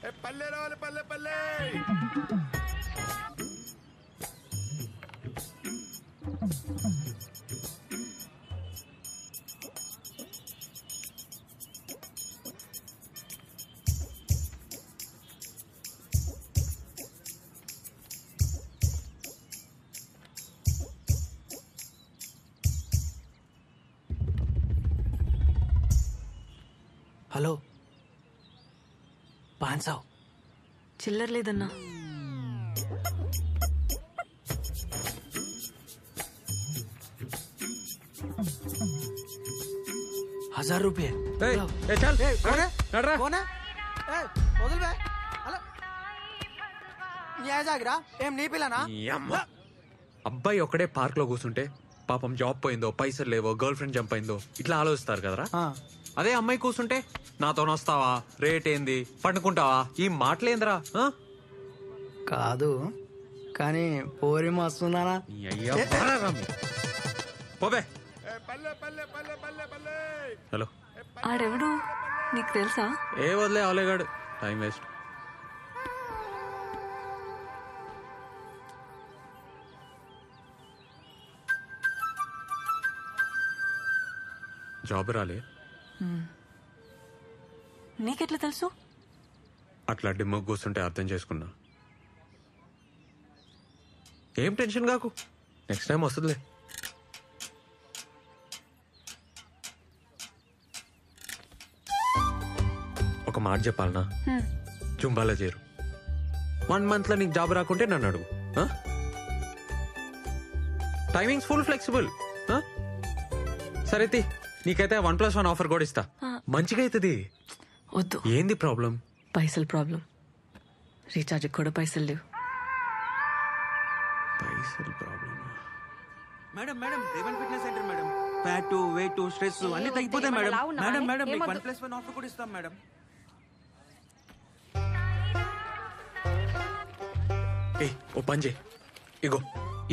పల్లె రావాలి పల్లె పల్లె. హలో 500 చిల్లర లేదన్నా. ₹1000. అబ్బాయి ఒక్కడే పార్క్ లో కూర్చుంటే పాపం జాబ్ పోయిందో, పైసలు లేవో, గర్ల్ ఫ్రెండ్ జంప్ అయిందో ఇట్లా ఆలోచిస్తారు కదరా. అదే అమ్మాయి కూర్చుంటే నాతో వస్తావా, రేట్ ఏంది, పండుకుంటావా, ఈ మాటలేందిరా. కాదు కానీ పోరి మస్తుందానా. పోబే. హలో, ఆడెవడు నీకు తెలుసా? ఏ వదిలే అవలేగాడు, టైం వేస్ట్. జాబ్ రాలే. నీకెట్లా తెలుసు? అట్లా డిమ్మకు కూర్చుంటే అర్థం చేసుకున్నా. ఏం టెన్షన్ కాకు, నెక్స్ట్ టైం వస్తుందిలే. ఒక మాట చెప్పాలనా, జుంబాలో చేరు. 1 month లో నీకు జాబ్ రాకుంటే నన్ను అడుగు. Timings full flexible. సరే నీకైతే 1+1 ఆఫర్ కూడా ఇస్తా, మంచిగా అవుతుంది. వద్దు. ఏంది ప్రాబ్లం? పైసలు ప్రాబ్లం. రీఛార్జ్ కూడా పైసలు లేవు. పైసలు ప్రాబ్లం. మేడం మేడం రేవన్ fitness center madam. Fat, weight, stress అన్ని తగ్గిపోతాయి మేడం. మేడం మేడం 1+1 ఆఫర్ కూడా ఇస్తాం మేడం. ఓ పని చేయి, ఇగో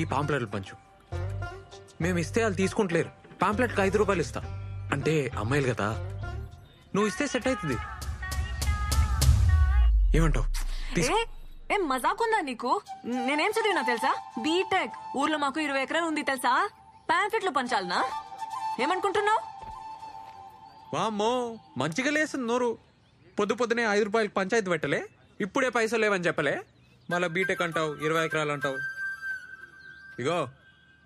ఈ పాంప్లెట్లు పంచు. మేము ఇస్తే వాళ్ళు తీసుకుంటలేరు. పాంప్లెట్కి ₹5 ఇస్తా. అంటే అమ్మాయిలు కదా, నువ్వు ఇస్తే సెట్ అవుతుంది. ఏమంటావు? ఏం మజాకుందా నీకు? నేనేం చదివినా తెలుసా? బీటెక్. ఊర్లో మాకు 20 ఎకరాలు ఉంది తెలుసా? పాంప్లెట్లు పంచాలనా? ఏమనుకుంటున్నావు? వామ్మో, మంచిగా లేస్తుంది నోరు. పొద్దునే ₹5 పంచాయతీ పెట్టలే, ఇప్పుడే పైసలు లేవని చెప్పలే, మళ్ళీ బీటెక్ అంటావు, 20 ఎకరాలు అంటావు. ఇగో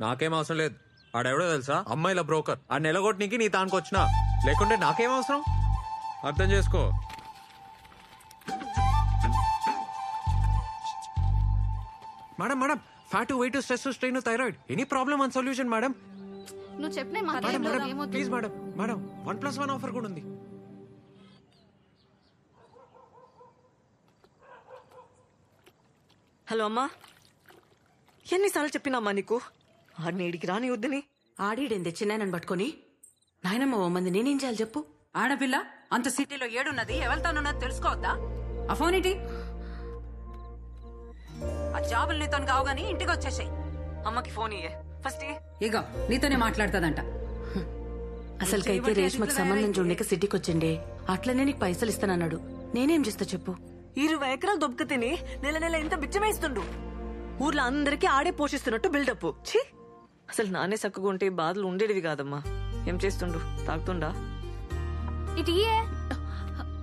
నాకేం అవసరం లేదు. ఆడెవడో తెలుసా? అమ్మాయిల బ్రోకర్. ఆ నెలగొట్టనికి నీ తానుకొచ్చినా, లేకుంటే నాకేం అవసరం? అర్థం చేసుకో. Madam madam, fat, weight, stress, strain, thyroid, any problem and solution madam. నువ్వు చెప్పిన ప్లీజ్ మేడం, మేడం 1+1 ఆఫర్ కూడా ఉంది. హలో అమ్మా, ఎన్నిసార్లు చెప్పినామ్మా నీకు ఆడికి రాని వద్దని? ఆడీడేం తెచ్చినాయనని పట్టుకొని నాయనమ్మ ఓ మంది నేనేం చేయాలి చెప్పు? ఆడపిల్ల అంత సిటీలో ఏడున్నది, ఎవరితోనున్నది తెలుసుకోవద్దా? ఆ ఫోన్ ఏంటి? ఆ జాబులు నీతో కావు గానీ ఇంటికి వచ్చేసాయి. అమ్మకి ఫోన్ ఇయ్యే ఫస్ట్. ఇగో నీతోనే మాట్లాడుతుందంట. అసలుకైతే రేష్మకి సంబంధం చూడక సిటీకి వచ్చిండే, అట్లనే నీకు పైసలు ఇస్తానన్నాడు. నేనేం చేస్తా చెప్పు? 20 ఎకరాలు దొబ్బక తిని నెల ఇంత బిచ్చమేస్తుండు. ఊర్లో అందరికీ ఆడే పోషిస్తున్నట్టు బిల్డప్. ఛీ, అసలు నానే చక్కగా ఉంటే బాధలు ఉండేటివి కాదమ్మా. ఏం చేస్తుండు? తాగుతుండా? ఇటు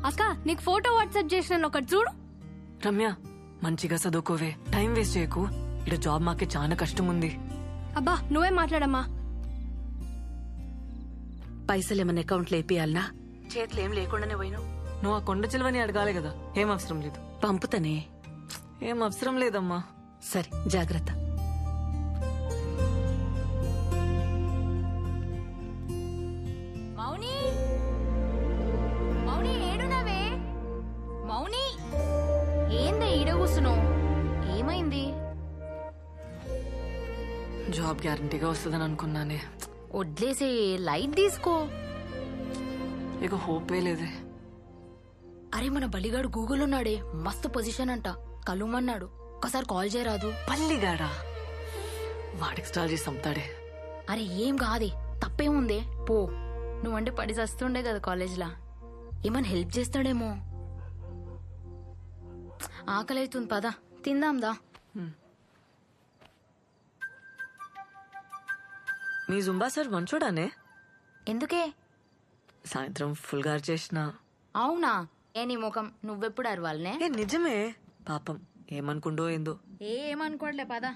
అక్క, నీకు ఫోటో వాట్సాప్ చేసిన ఒకటి చూడు. రమ్య, మంచిగా చదువుకోవే, టైం వేస్ట్ చేయకు. ఇటు జాబ్ మాకే చాలా కష్టం ఉంది. అబ్బా నువ్వే మాట్లాడమ్మా. పైసలు ఏమన్నా అకౌంట్లో వేపియాలనా? చేతులు ఏం లేకుండానే పోయినావు. నువ్వు ఆ కొండ చిలువని అడగాలి కదా. ఏం అవసరం లేదు. పంపుతానే. ఏం అవసరం లేదమ్మా. సరే జాగ్రత్త. మౌని, మౌని ఏడునవే? మౌని ఏందే ఈడ కూసున్నావు? ఏమైంది? జాబ్ గ్యారంటీగా వస్తుందని అనుకున్నానే. వడ్లేసే, లైట్ తీసుకో. ఇక హోపే లేదే. అరే మన బలిగాడు గూగుల్ ఉన్నాడే, మస్తు పొజిషన్ అంట, కలుమన్నాడు. ఒకసారి కాల్ చేయరాదు? పల్లిగాడా? వాడికి స్టాల్ చేసి అమ్ముతాడే. అరే ఏం కాదే, తప్పేముందే, పో. నువ్వంటే పడి చస్తుండే కదా కాలేజ్లా, ఏమన్నా హెల్ప్ చేస్తాడేమో. ఆకలి అవుతుంది పదా తిందాందా. మీ జుంబా సార్ మంచోడానే? ఎందుకే? సాయంత్రం ఫుల్ గారు చేసిన. అవునా? ఏ నీ ముఖం నువ్వెప్పుడు అరవాలనే? ఏ నిజమే, పాపం ఏమనుకుండో ఏందో. ఏమనుకోవట్లే పదా.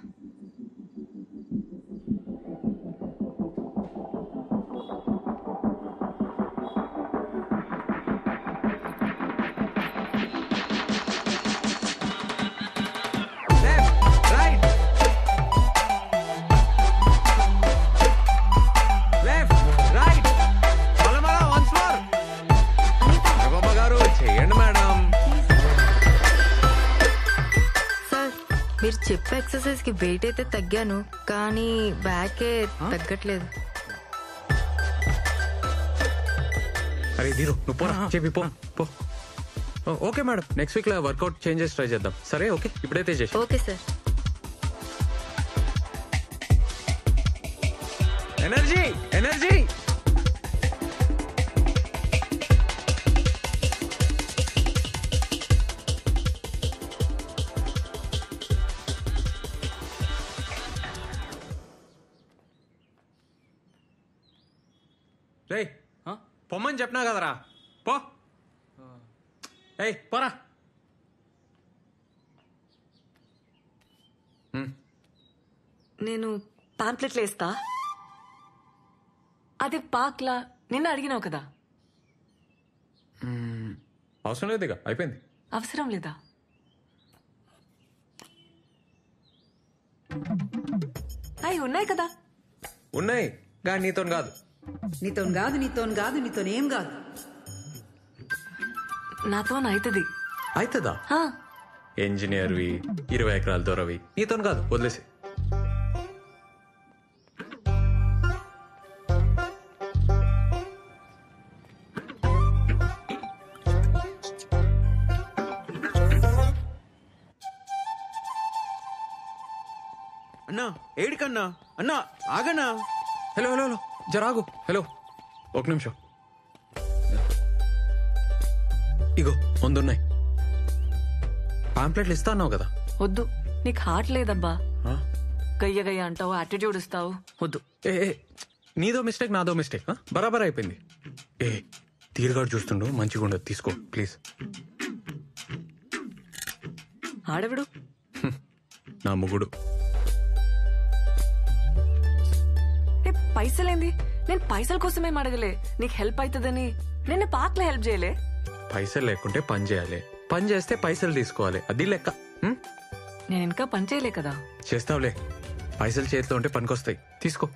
మీరు చెప్పే ఎక్సర్సైజ్ కి వెయిట్ అయితే తగ్గాను, కానీ బ్యాకే తగ్గట్లేదు. అరే దీరు నువ్వు పోరా, చెప్పి పో పో. ఓకే మేడం, నెక్స్ట్ వీక్ లో వర్కౌట్ చేంజెస్ ట్రై చేద్దాం. సరే ఓకే, ఇప్పుడైతే చేసి. Okay sir. Energy energy. రేయ్ పొమ్మని చెప్పినా కదరా, పో. ఏయ్ పోరా. నేను పాంప్లెట్లు వేస్తా. అది పాక్లా నిన్న అడిగినావు కదా. అవసరం లేదు, ఇక అయిపోయింది. అవసరం లేదా? అవి ఉన్నాయి కదా. ఉన్నాయి కానీ నీతో కాదు. నీతోనేం కాదు. నాతో అవుతుంది. అవుతుందా? ఇంజనీర్వి 20 ఎకరాల దూరవి నీతో కాదు, వదిలేసి. అన్నా ఏడికన్నా? అన్నా ఆగన్నా. హలో హలో హలో జరాగు. హలో ఒక నిమిషం. ఇగో ముందున్నాయి పాంప్లెట్లు. ఇస్తా అన్నావు కదా. వద్దు, నీకు హార్ట్ లేదబ్బా. గయ్య గయ్య అంటావు, యాటిట్యూడ్ ఇస్తావు. వద్దు. ఏ నీదో మిస్టేక్ నాదో మిస్టేక్, బరాబర్ అయిపోయింది. ఏ తీరుగాడు చూస్తుండు, మంచిగా ఉండదు, తీసుకో ప్లీజ్. ఆడవిడు నా ముగుడు. పైసలేంది? నేను పైసల కోసమేం అడగలే, నీకు హెల్ప్ అవుతుందని. నిన్న పార్క్లో హెల్ప్ చేయలే. పైసలు లేకుంటే పని చేయాలి, పని చేస్తే పైసలు తీసుకోవాలి, అది లెక్క. నేను ఇంకా పని చేయలే కదా. చేస్తావులే, పైసలు చేతిలో ఉంటే పనికొస్తాయి, తీసుకో.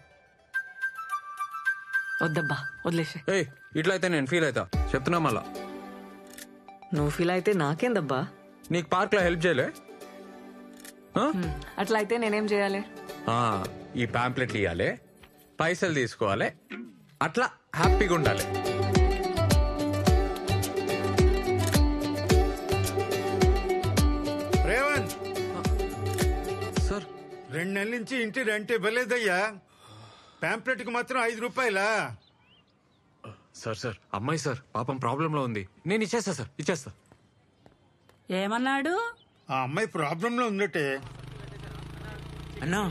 వద్దబ్బా, వదిలేసే. ఏయ్ ఇట్లా అయితే నేను ఫీల్ అవుతా, చెప్తున్నా మళ్ళా. నువ్వు ఫీల్ అయితే నాకేందబ్బా. నీకు పార్క్ లో హెల్ప్ చేయలే? అట్లా అయితే నేనేం చేయాలి? ఈ పాంప్లెట్లు ఇవ్వాలి, పైసలు తీసుకోవాలి, అట్లా హ్యాపీగా ఉండాలి. రేవంత్ సార్ 2 నెలల నుంచి ఇంటి రెంట్ ఇవ్వలేదయ్యా. పాంప్లెట్ కి మాత్రం 5 రూపాయలా? సార్ సార్ అమ్మాయి సార్ పాపం ప్రాబ్లం లో ఉంది, నేను ఇచ్చేస్తా సార్, ఇచ్చేస్తా. ఏమన్నాడు? ఆ అమ్మాయి ప్రాబ్లం లో ఉందటే. అన్నా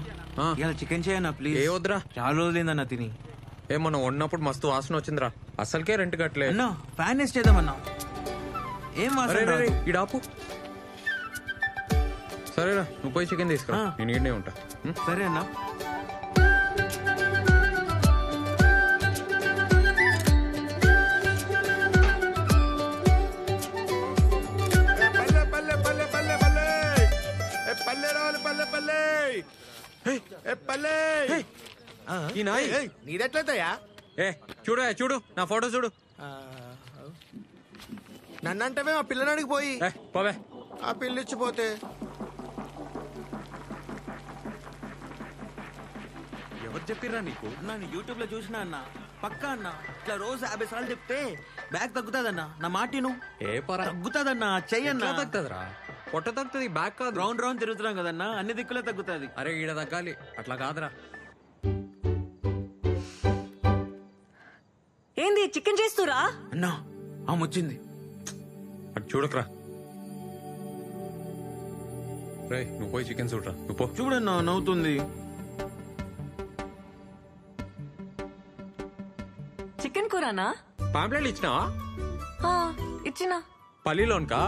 ఇలా చికెన్ చేయన్నా ప్లీజ్. ఏ వద్దురా, చాలా రోజులైందన్నా తిని. మనం వండినప్పుడు మస్తు వాసన వచ్చిందిరా, అసలుకే రెంట్ కట్టలే. అన్నా ఫ్యాన్ వేస్ట్ చేద్దామన్నా. ఏం వాసన రాదు. ఇడాపు. సరేరా నువ్వు పోయి చికెన్ తీసుకురా, నేను ఈడనే ఉంటా. సరే అన్నా. పల్లె పల్లె పల్లె పల్లె పల్లె పల్లె రావాలి, పల్లె పల్లె పల్లె. ఈ నాయ్ నీదెట్లయితయా? చూడు చూడు నా ఫోటో చూడు. నన్నంటవే ఆ పిల్లనాడికి పోయి పోవే. ఆ పిల్లిచ్చిపోతే ఎవరు చెప్పిర్రా నీకు? నేను యూట్యూబ్ లో చూసినా అన్న, పక్కా అన్న. ఇట్లా రోజు 50 సార్లు చెప్తే బ్యాగ్ తగ్గుతాదన్నా. నా మాటిను. ఏ పరా తగ్గుతాదన్నా, చెయ్యన్నా. తగ్గుతుందిరా, పొట్ట తగ్గుతుంది, బ్యాగ్ కాదు. రౌండ్ రౌండ్ తిరుగుతున్నాం కదన్నా, అన్ని దిక్కులే తగ్గుతాది. అరే ఈడ తగ్గాలి, అట్లా కాదురా. ఏంది చికెన్ చేస్తురా? అన్నా ఆమె వచ్చింది. అటు చూడకరా. రే నువ్వు పోయి చికెన్ చూడరా నువ్వు పో. చూడన్నా నవ్వుతుంది. చికెన్ కూరనా? పాంప్లెట్లు ఇచ్చినావా? ఆ, ఇచ్చినా. పల్లిలోన్కా?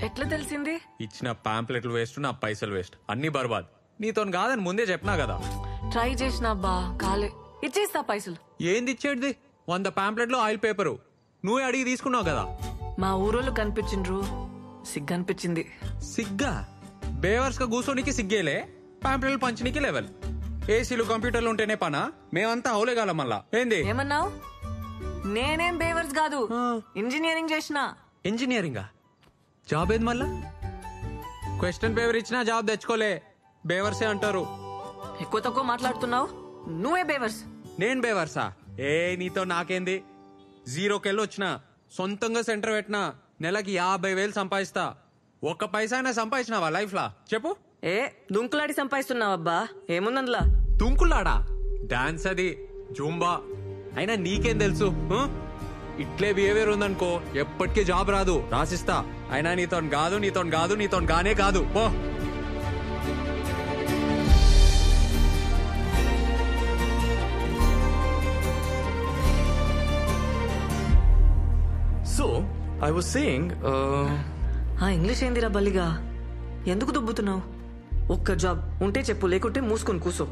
ఎట్లా తెలిసింది? ఇచ్చిన పాంప్లెట్లు వేస్ట్, నా పైసలు వేస్ట్, అన్ని బర్బాద్. నీతో కాదని ముందే చెప్పినా కదా. ట్రై చేసినా బా కాలే. ఇచ్చేస్తా పైసలు. ఏంది ఇచ్చేది? 100 పాంప్లెట్లు ఆయిల్ పేపరు నువ్వే అడిగి తీసుకున్నావు కదా. మా ఊరోళ్ళు కనిపించిండ్రు, సిగ్గనిపించింది. సిగ్గా? బేవర్స్ గా కూర్చోనికి సిగ్గేలే, పాంప్లెట్లు పంచనీకి లెవెల్. ఏసీలు కంప్యూటర్లు ఉంటేనే పనా? మేమంతా అవులేగాల మళ్ళా. ఏంది ఏమన్నావు? నేనేం బేవర్స్ కాదు, ఇంజనీరింగ్ చేసిన. ఇంజనీరింగా? జాబ్ ఏది మళ్ళా? క్వశ్చన్ పేపర్ ఇచ్చినా జాబ్ తెచ్చుకోలే, బేవర్సే అంటారు. ఎక్కువ తక్కువ మాట్లాడుతున్నావు, నువ్వే బేవర్స్. నేను బేవర్సా? ఏ నీతో నాకేంది? 0కెళ్ళి వచ్చినా, సొంతంగా సెంటర్ పెట్టినా, నెలకి 50,000 సంపాదిస్తా. ఒక్క పైసా అయినా సంపాదించినావా లైఫ్ లా చెప్పు? ఏ దుంకులాడి సంపాదిస్తున్నావబ్బా, ఏముందందులా? తుంకులాడా? డాన్స్ అది, జూంబా. అయినా నీకేం తెలుసు? ఇట్లే బిహేవియర్ ఉందనుకో ఎప్పటికీ జాబ్ రాదు, రాసిస్తా. అయినా నీతో కాదు, నీతో కాదు, నీతో గానే కాదు పో. So, I was saying, ఆ ఇంగ్లీష్ ఏందిరా బలిగా? ఎందుకు దుబ్బుతున్నావు? ఒక్క జాబ్ ఉంటే చెప్పు, లేకుంటే మూసుకొని కూసో.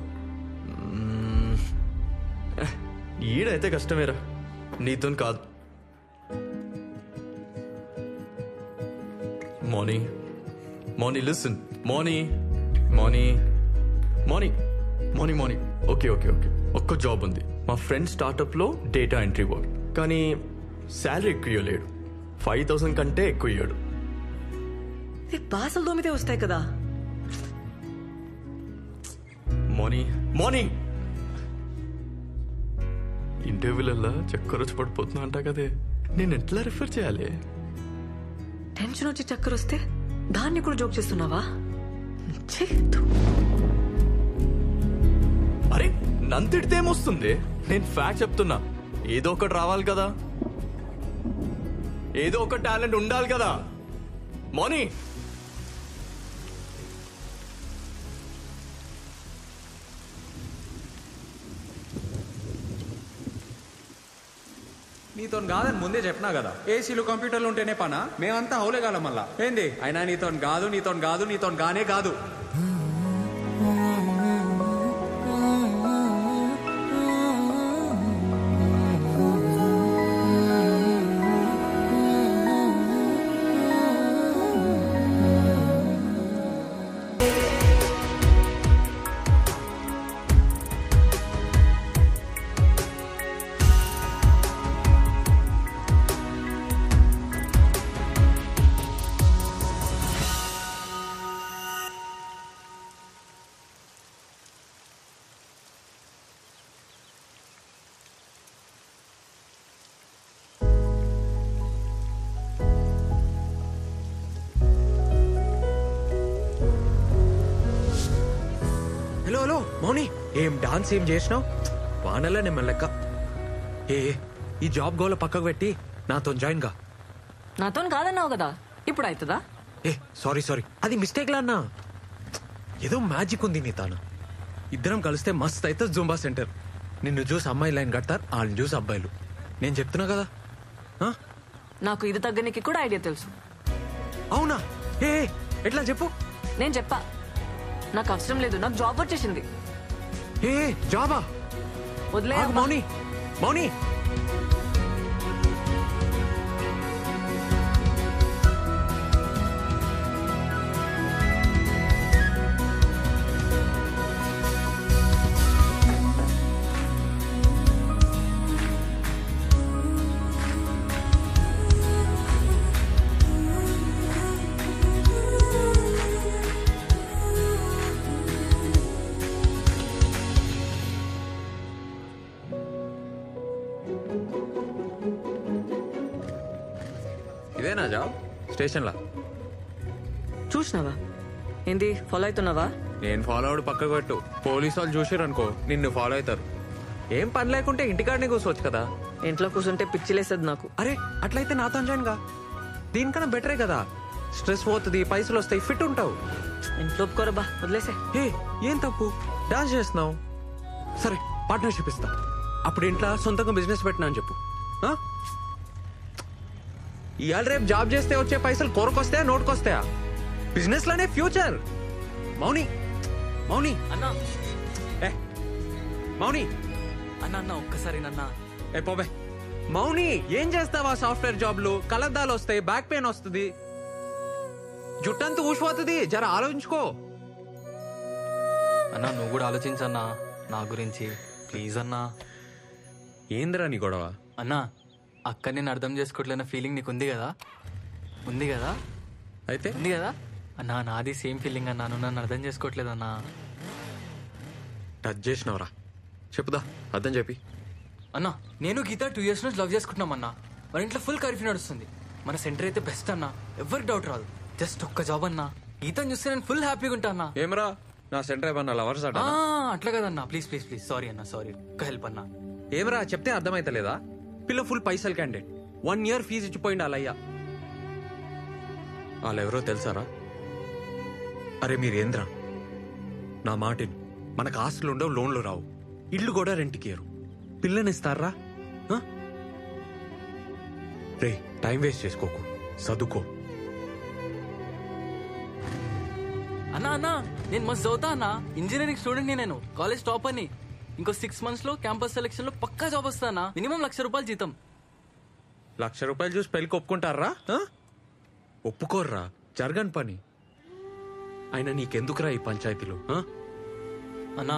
ఈడైతే కష్టమేరా, నీతో కాదు. మార్నింగ్ లిసన్, మార్నింగ్ ఓకే ఒక్క జాబ్ ఉంది. మా ఫ్రెండ్ స్టార్ట్అప్ లో డేటా ఎంట్రీ వర్క్, కానీ శాలరీ ఎక్కువ ఇవ్వలేడు. 5,000 కంటే ఎక్కువ ఇయ్యాడు. బాసలు దోమితే వస్తాయి కదా. మార్నింగ్ ఇంటర్వ్యూలల్లా చక్కర వచ్చి పడిపోతున్నా అంటా కదే, నేను ఎట్లా రిఫర్ చేయాలి? టెన్షన్ వచ్చి చక్కర వస్తే దాన్ని కూడా జోక్ చేస్తున్నావా? అరే నంతిడితే ఏమొస్తుంది? నేను ఫ్యాక్ట్ చెప్తున్నా. ఏదో ఒకటి రావాలి కదా, ఏదో ఒక టాలెంట్ ఉండాలి కదా. మోనీ నీతో కాదని ముందే చెప్పినా కదా. ఏసీలు కంప్యూటర్లు ఉంటేనే పనా? మేమంతా అవులేగాల మళ్ళా. ఏంది? అయినా నీతో కాదు, నీతో కాదు, నీతో గానే కాదు. హలో మౌని, ఏం డాన్స్ ఏం చేసినావు? వానల్లా నేను లెక్క. ఈ జాబ్ గోల పక్కకు పెట్టి నాతో జాయిన్ గా. నాతో కాదన్నావు కదా, ఇప్పుడు అవుతుందా? సారీ అది మిస్టేక్ లా అన్నా. ఏదో మ్యాజిక్ ఉంది నీ తాను. ఇద్దరం కలిస్తే మస్త్ అయితే జూంబా సెంటర్. నిన్ను చూసి అమ్మాయి లైన్ కడతారు, వాళ్ళని చూసి అబ్బాయిలు. నేను చెప్తున్నా కదా. నాకు ఇది తగ్గనికి కూడా ఐడియా తెలుసు. అవునా? ఎట్లా చెప్పు. నేను చెప్పా, నాకు అవసరం లేదు, నాకు జాబ్ వచ్చేసింది. జాబా? వదిలే మౌని. ఇదేనా జాబ్? స్టేషన్ లా చూసినావా? ఏంది ఫాలో అవుతున్నావా? నేను ఫాలో అవడు పక్కకు పెట్టు. పోలీసు వాళ్ళు చూసారనుకో నిన్ను ఫాలో అవుతారు. ఏం పని లేకుంటే ఇంటికాడనే కూర్చోవచ్చు కదా. ఇంట్లో కూర్చుంటే పిచ్చిలేసేది నాకు. అరే అట్లయితే నాతో జాయిన్ గా. దీనికన్నా బెటరే కదా. స్ట్రెస్ పోతుంది, పైసలు వస్తాయి, ఫిట్ ఉంటావు. ఇంట్లో ఒప్పుకోరబ్బా, వదిలేసే. హే, ఏం తప్పు? డాన్స్ చేస్తున్నావు, సరే పార్ట్నర్షిప్ ఇస్తా. అప్పుడు ఇంట్లో సొంతంగా బిజినెస్ పెట్టినా అని చెప్పు. ఇవాళ రేపు జాబ్ చేస్తే వచ్చే పైసలు కొరకొస్తాయా, నోటుకొస్తాయా? బిజినెస్ లోనే ఫ్యూచర్. మౌని మౌని అన్నా, ఏ మౌని అన్న ఒక్కసారి నన్న. ఏ పోబే. మౌని, ఏం చేస్తావా? సాఫ్ట్వేర్ జాబ్లు కలద్దాలు వస్తాయి, బ్యాక్ పెయిన్ వస్తుంది, జుట్టంతా ఊసిపోతుంది. జర ఆలోచించుకో. అన్నా నువ్వు కూడా ఆలోచించన్నా నా గురించి, ప్లీజ్ అన్నా. ఏందిరా నీ గొడవ? అన్నా, అక్క నేను అర్థం చేసుకోవట్లేన ఫీలింగ్ నీకు ఉంది కదా? ఉంది కదా? అయితే ఉంది కదా అన్నా? నాది సేమ్ ఫీలింగ్ అన్నా, నువ్వు నన్ను అర్థం చేసుకోవట్లేదన్నా. టచ్ చేసినవరా? చెప్పుదా, అర్థం చెప్పి. అన్నా, నేను గీత 2 years నుంచి లవ్ చేసుకుంటున్నామన్నా. మన ఇంట్లో ఫుల్ కర్ఫ్యూ నడుస్తుంది. మన సెంటర్ అయితే బెస్ట్ అన్నా, ఎవరికి డౌట్ రాదు. జస్ట్ ఒక్క జాబ్ అన్నా, గీతను చూస్తే నేను ఫుల్ హ్యాపీగా ఉంటా అన్నా. ఏమరా నా సెంటర్ ఏమన్నా లవర్స్ అట? అట్లా కదన్నా, ప్లీజ్ ప్లీజ్ ప్లీజ్. సారీ అన్నా, సారీ. ఒక్క హెల్ప్ అన్నా. ఏమరా చెప్తే అర్థమైతలేదా? పిల్ల ఫుల్ పైసలు క్యాండిడేట్, 1 year ఫీజు ఇచ్చిపోయింది వాళ్ళయ్యా. వాళ్ళెవరో తెలుసారా? అరే మీరేంద్రా, నా మాటిని. మనకు ఆస్తులు ఉండవు, లోన్లు రావు, ఇల్లు కూడా రెంట్కి ఇయ్యరు. పిల్లనిస్తారా? రే, టైం వేస్ట్ చేసుకోకు, చదువుకో. అన్నా అన్నా, నేను మస్తు చదువుతా అన్నా. ఇంజనీరింగ్ స్టూడెంట్ నేను, కాలేజ్ టాప్ అని. ఇంకో 6 months లో క్యాంపస్ సెలెక్షన్ లో పక్కా జాబ్ వస్తానా. మినిమం ₹1,00,000 జీతం. ₹1,00,000 చూసి పెళ్లికి ఒప్పుకుంటారా? ఒప్పుకోర్రా, జరగని పని. అయినా నీకెందుకురా ఈ పంచాయతీలు? అన్నా,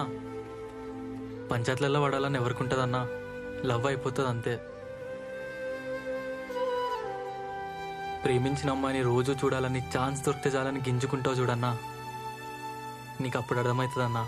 పంచాయతీలలో పడాలని ఎవరికుంటదన్నా? లవ్ అయిపోతుంది అంతే. ప్రేమించిన అమ్మాయిని రోజు చూడాలని, ఛాన్స్ దొరికితే చాలని గింజుకుంటావు చూడన్నా. నీకు అప్పుడు అర్థమవుతుందన్నా.